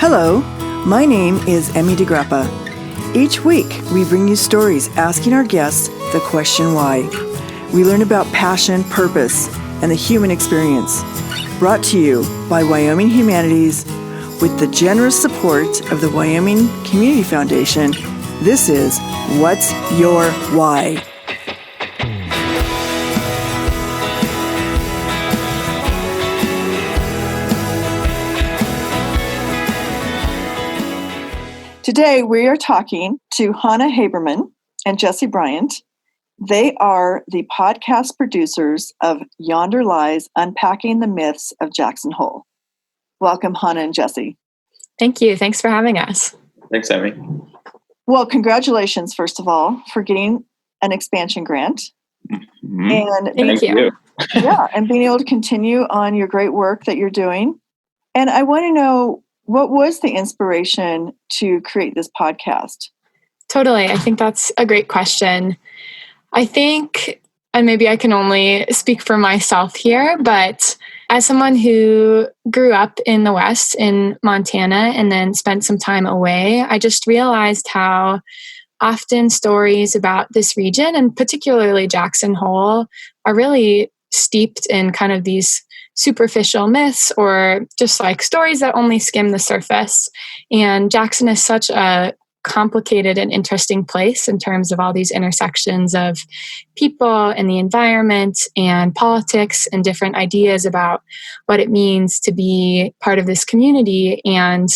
Hello, my name is Emmy DeGrappa. Each week, we bring you stories asking our guests the question why. We learn about passion, purpose, and the human experience. Brought to you by Wyoming Humanities with the generous support of the Wyoming Community Foundation. This is What's Your Why? Today, we are talking to Hannah Habermann and Jesse Bryant. They are the podcast producers of Yonder Lies, Unpacking the Myths of Jackson Hole. Welcome, Hannah and Jesse. Thank you. Thanks for having us. Thanks, Emmy. Well, congratulations, first of all, for getting an expansion grant. Mm-hmm. And Thank you. and being able to continue on your great work that you're doing. And I want to know, what was the inspiration to create this podcast? Totally. I think that's a great question. I think, and maybe I can only speak for myself here, but as someone who grew up in the West in Montana and then spent some time away, I just realized how often stories about this region, and particularly Jackson Hole, are really steeped in kind of these superficial myths or just like stories that only skim the surface. And Jackson is such a complicated and interesting place in terms of all these intersections of people and the environment and politics and different ideas about what it means to be part of this community. And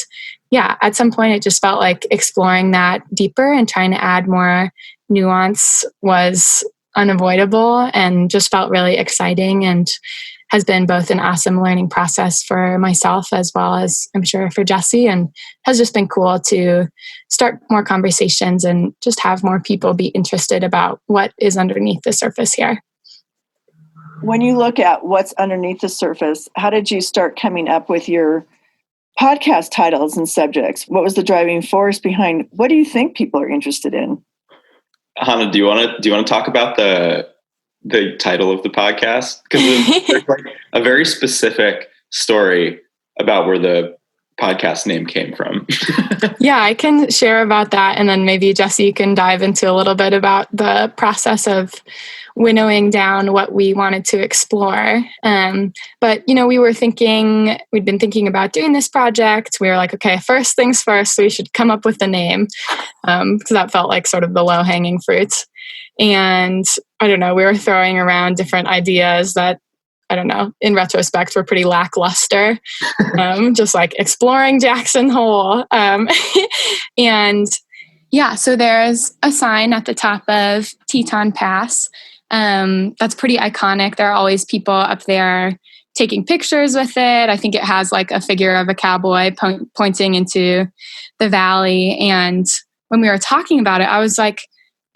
yeah, at some point it just felt like exploring that deeper and trying to add more nuance was unavoidable and just felt really exciting, and has been both an awesome learning process for myself as well as I'm sure for Jesse, and has just been cool to start more conversations and just have more people be interested about what is underneath the surface here. When you look at what's underneath the surface, how did you start coming up with your podcast titles and subjects? What was the driving force behind what do you think people are interested in? Hannah, do you want to talk about the title of the podcast? Because there's like a very specific story about where the podcast name came from. Yeah, I can share about that. And then maybe Jesse can dive into a little bit about the process of winnowing down what we wanted to explore. But, we'd been thinking about doing this project. We were like, okay, first things first, we should come up with a name, because that felt like sort of the low-hanging fruit. And I don't know, we were throwing around different ideas that, I don't know, in retrospect, were pretty lackluster, just like exploring Jackson Hole. And yeah, so there's a sign at the top of Teton Pass. That's pretty iconic. There are always people up there taking pictures with it. I think it has like a figure of a cowboy pointing into the valley. And when we were talking about it, I was like,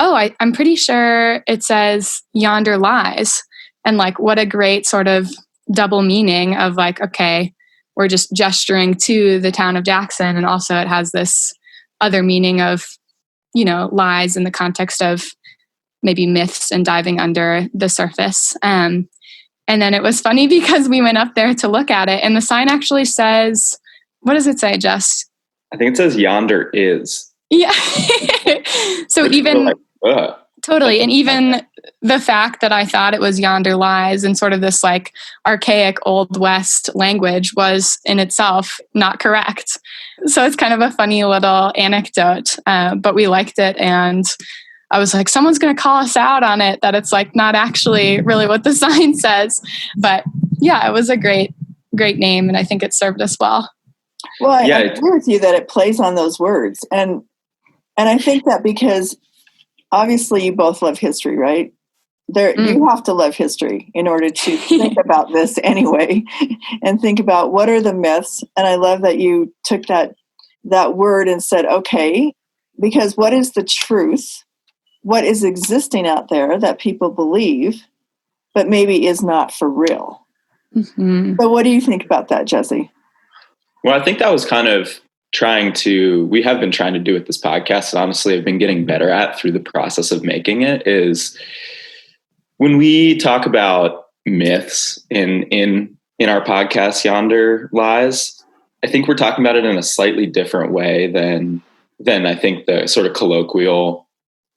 oh, I'm pretty sure it says Yonder Lies. And like, what a great sort of double meaning of like, okay, we're just gesturing to the town of Jackson. And also it has this other meaning of, lies in the context of maybe myths and diving under the surface. And then it was funny because we went up there to look at it and the sign actually says, what does it say, Jess? I think it says Yonder is. Yeah. So even... Totally. And even the fact that I thought it was Yonder Lies and sort of this like archaic Old West language was in itself not correct. So it's kind of a funny little anecdote, but we liked it. And I was like, someone's going to call us out on it, that it's like not actually really what the sign says. But yeah, it was a great name. And I think it served us well. Well, I agree with you that it plays on those words. And I think that because obviously you both love history, right? You have to love history in order to think about this anyway, and think about what are the myths. And I love that you took that word and said, okay, because what is the truth? What is existing out there that people believe, but maybe is not for real? Mm-hmm. So what do you think about that, Jesse? Well, I think that was kind of we have been trying to do with this podcast, and honestly I've been getting better at through the process of making it, is when we talk about myths in our podcast, Yonder Lies, I think we're talking about it in a slightly different way than I think the sort of colloquial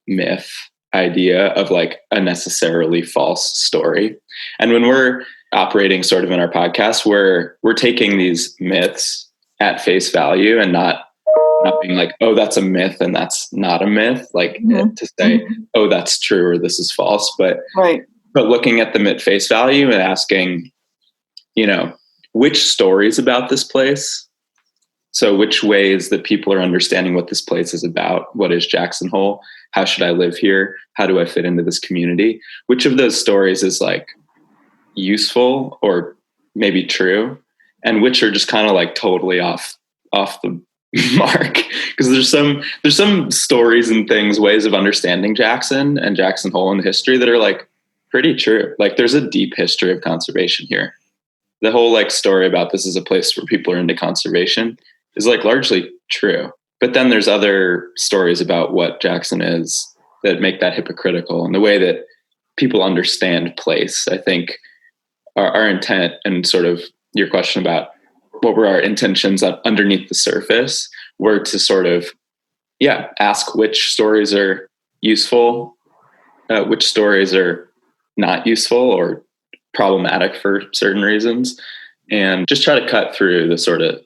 myth idea of like a necessarily false story. And when we're operating sort of in our podcast, we're taking these myths at face value and not being like, oh, that's a myth and that's not a myth, like to say, oh, that's true or this is false. But looking at them at face value and asking, you know, which stories about this place. So which ways that people are understanding what this place is about? What is Jackson Hole? How should I live here? How do I fit into this community? Which of those stories is like useful or maybe true? And which are just kind of like totally off the mark? Because there's some stories and things, ways of understanding Jackson and Jackson Hole and the history that are like pretty true. Like there's a deep history of conservation here. The whole like story about this is a place where people are into conservation is like largely true. But then there's other stories about what Jackson is that make that hypocritical, and the way that people understand place. I think our intent and sort of your question about what were our intentions underneath the surface were to sort of, ask which stories are useful, which stories are not useful or problematic for certain reasons, and just try to cut through the sort of,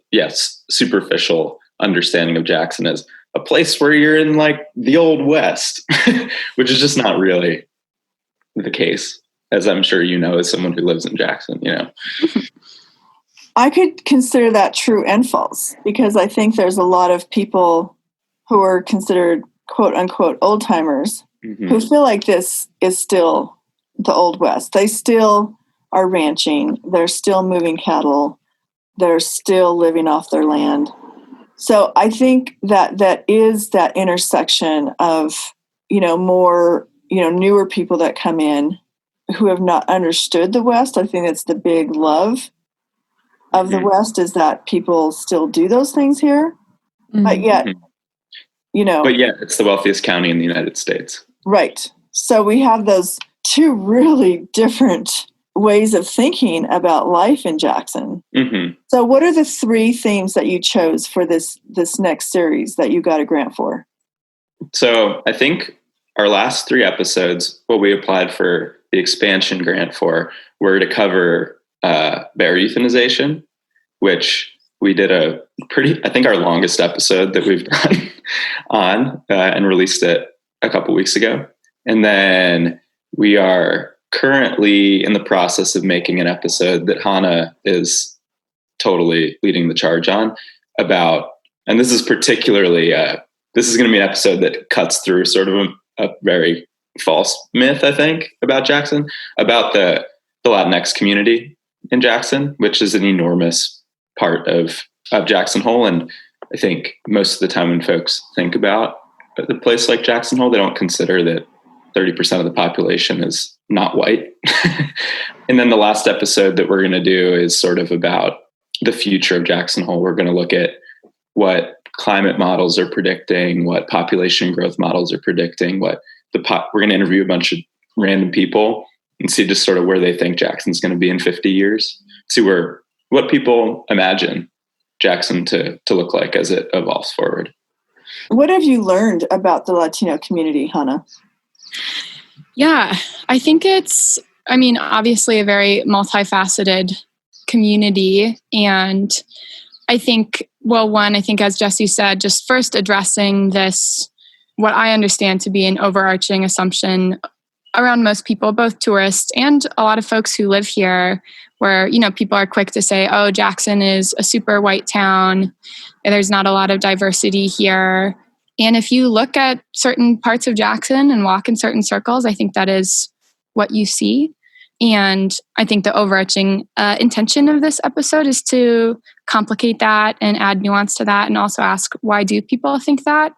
superficial understanding of Jackson as a place where you're in like the Old West, which is just not really the case, as I'm sure you know, as someone who lives in Jackson, you know. I could consider that true and false, because I think there's a lot of people who are considered quote unquote old timers who feel like this is still the Old West. They still are ranching. They're still moving cattle. They're still living off their land. So I think that is that intersection of, more, newer people that come in who have not understood the West. I think that's the big love of the West, is that people still do those things here. But yet, But yeah, it's the wealthiest county in the United States. Right. So we have those two really different ways of thinking about life in Jackson. So what are the 3 themes that you chose for this next series that you got a grant for? So I think our last 3 episodes, what we applied for the expansion grant for, were to cover bear euthanization, which we did I think our longest episode that we've done on and released it a couple weeks ago. And then we are currently in the process of making an episode that Hannah is totally leading the charge on about, and this is particularly, this is going to be an episode that cuts through sort of a very false myth, I think, about Jackson, about the Latinx community in Jackson, which is an enormous part of Jackson Hole. And I think most of the time when folks think about a place like Jackson Hole, they don't consider that 30% of the population is not white. And then the last episode that we're going to do is sort of about the future of Jackson Hole. We're going to look at what climate models are predicting, what population growth models are predicting, we're going to interview a bunch of random people and see just sort of where they think Jackson's going to be in 50 years, see what people imagine Jackson to look like as it evolves forward. What have you learned about the Latino community, Hannah? Yeah, I think it's, obviously a very multifaceted community. And I think, as Jesse said, just first addressing this, what I understand to be an overarching assumption around most people, both tourists and a lot of folks who live here, where, people are quick to say, oh, Jackson is a super white town, and there's not a lot of diversity here. And if you look at certain parts of Jackson and walk in certain circles, I think that is what you see. And I think the overarching intention of this episode is to complicate that and add nuance to that, and also ask, why do people think that?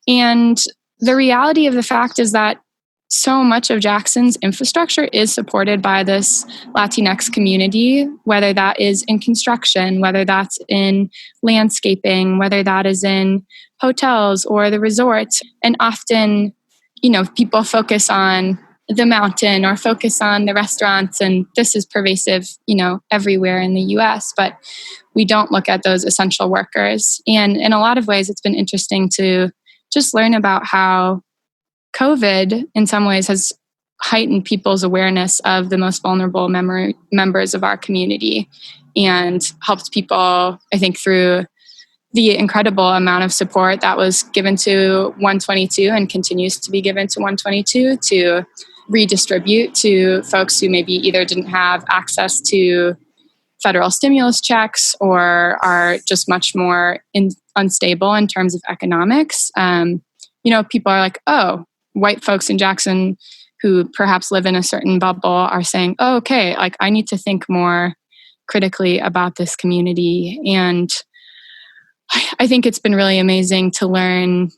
And the reality of the fact is that so much of Jackson's infrastructure is supported by this Latinx community, whether that is in construction, whether that's in landscaping, whether that is in hotels or the resorts. And often, people focus on the mountain or focus on the restaurants. And this is pervasive, everywhere in the US, but we don't look at those essential workers. And in a lot of ways, it's been interesting to just learn about how COVID in some ways has heightened people's awareness of the most vulnerable members of our community and helped people, I think, through the incredible amount of support that was given to 122 and continues to be given to 122 to redistribute to folks who maybe either didn't have access to federal stimulus checks or are just much more unstable in terms of economics. People are like, oh, white folks in Jackson who perhaps live in a certain bubble are saying, oh, okay, like I need to think more critically about this community. And I think it's been really amazing to learn,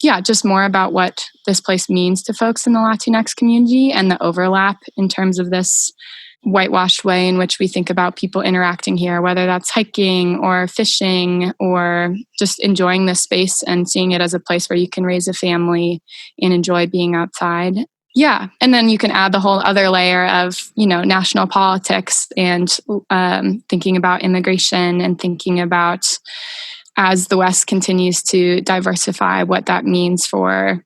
just more about what this place means to folks in the Latinx community and the overlap in terms of this whitewashed way in which we think about people interacting here, whether that's hiking or fishing or just enjoying this space and seeing it as a place where you can raise a family and enjoy being outside. Yeah. And then you can add the whole other layer of, national politics and thinking about immigration and thinking about, as the West continues to diversify, what that means for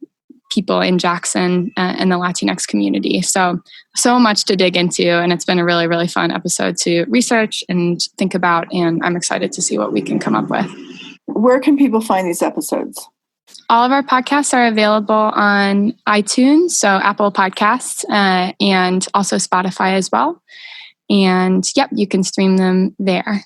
people in Jackson and the Latinx community. So much to dig into. And it's been a really, really fun episode to research and think about. And I'm excited to see what we can come up with. Where can people find these episodes? All of our podcasts are available on iTunes, so Apple Podcasts, and also Spotify as well. And you can stream them there.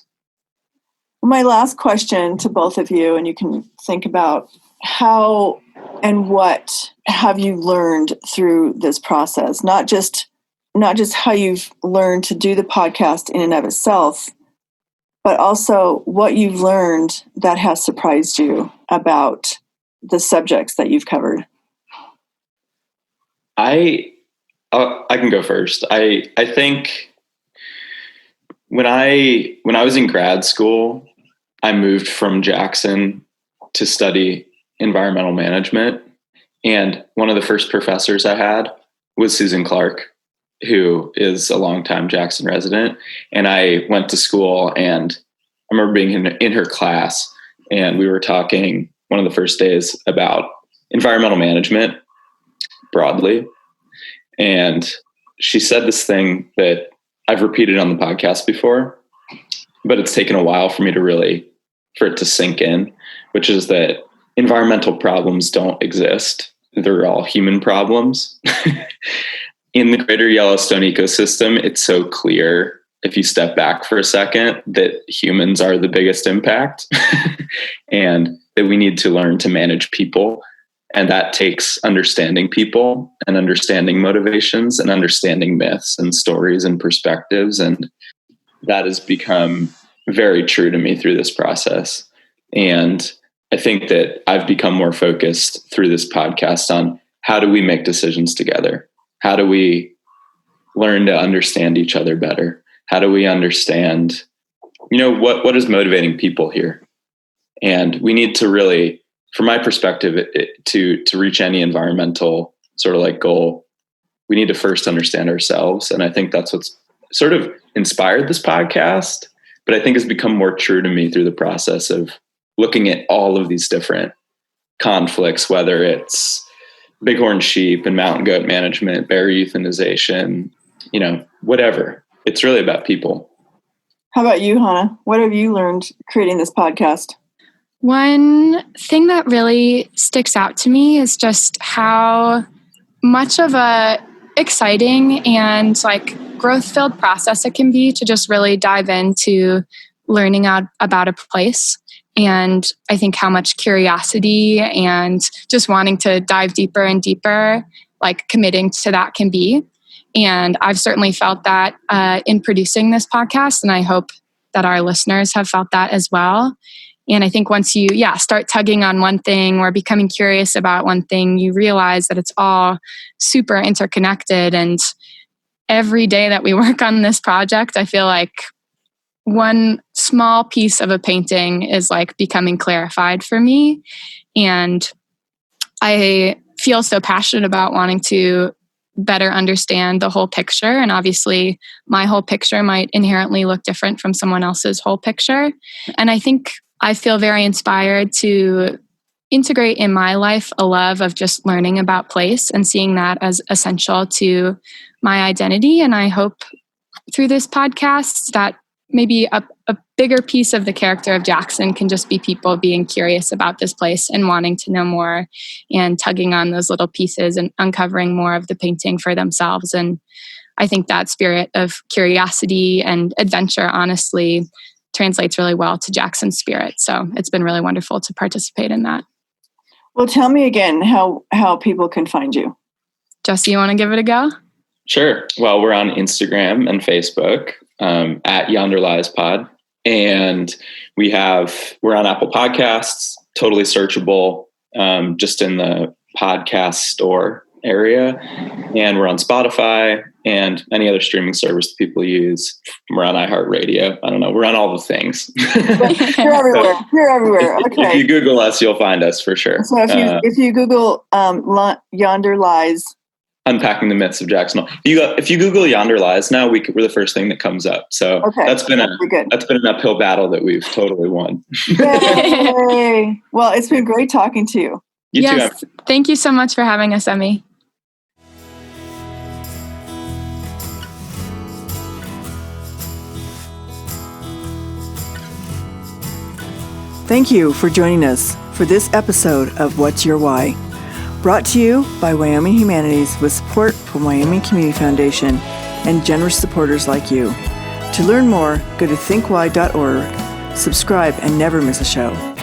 My last question to both of you, and you can think about how and what have you learned through this process? Not just how you've learned to do the podcast in and of itself, but also what you've learned that has surprised you about the subjects that you've covered. I can go first. I think when I was in grad school, I moved from Jackson to study environmental management. And one of the first professors I had was Susan Clark, who is a longtime Jackson resident. And I went to school and I remember being in her class and we were talking one of the first days about environmental management broadly. And she said this thing that I've repeated on the podcast before, but it's taken a while for it to sink in, which is that environmental problems don't exist. They're all human problems. In the greater Yellowstone ecosystem, it's so clear if you step back for a second that humans are the biggest impact and that we need to learn to manage people. And that takes understanding people and understanding motivations and understanding myths and stories and perspectives. And that has become very true to me through this process. And I think that I've become more focused through this podcast on how do we make decisions together? How do we learn to understand each other better? How do we understand, what is motivating people here? And we need to really, from my perspective, to reach any environmental sort of like goal, we need to first understand ourselves. And I think that's what's sort of inspired this podcast, but I think has become more true to me through the process of looking at all of these different conflicts, whether it's bighorn sheep and mountain goat management, bear euthanization, whatever. It's really about people. How about you, Hannah? What have you learned creating this podcast? One thing that really sticks out to me is just how much of a exciting and growth-filled process it can be to just really dive into learning about a place. And I think how much curiosity and just wanting to dive deeper and deeper, committing to that can be. And I've certainly felt that in producing this podcast, and I hope that our listeners have felt that as well. And I think once you, start tugging on one thing or becoming curious about one thing, you realize that it's all super interconnected. And every day that we work on this project, I feel like one small piece of a painting is becoming clarified for me. And I feel so passionate about wanting to better understand the whole picture. And obviously, my whole picture might inherently look different from someone else's whole picture. And I think I feel very inspired to integrate in my life a love of just learning about place and seeing that as essential to my identity. And I hope through this podcast that maybe a bigger piece of the character of Jackson can just be people being curious about this place and wanting to know more and tugging on those little pieces and uncovering more of the painting for themselves. And I think that spirit of curiosity and adventure honestly translates really well to Jackson's spirit. So it's been really wonderful to participate in that. Well, tell me again how people can find you. Jesse, you want to give it a go? Sure. Well, we're on Instagram and Facebook at Yonder Lies Pod. And we're on Apple Podcasts, totally searchable, just in the podcast store area. And we're on Spotify and any other streaming service that people use. We're on iHeartRadio. I don't know. We're on all the things. You're everywhere. You're everywhere. Okay. If you Google us, you'll find us for sure. So if you Google Yonder Lies, Unpacking the Myths of Jacksonville. If you Google Yonder Lies now, we're the first thing that comes up. So that's been an uphill battle that we've totally won. Yay. Well, it's been great talking to you. You too, Emmy. Thank you so much for having us, Emmy. Thank you for joining us for this episode of What's Your Why? Brought to you by Wyoming Humanities with support from Wyoming Community Foundation and generous supporters like you. To learn more, go to thinkwhy.org, subscribe, and never miss a show.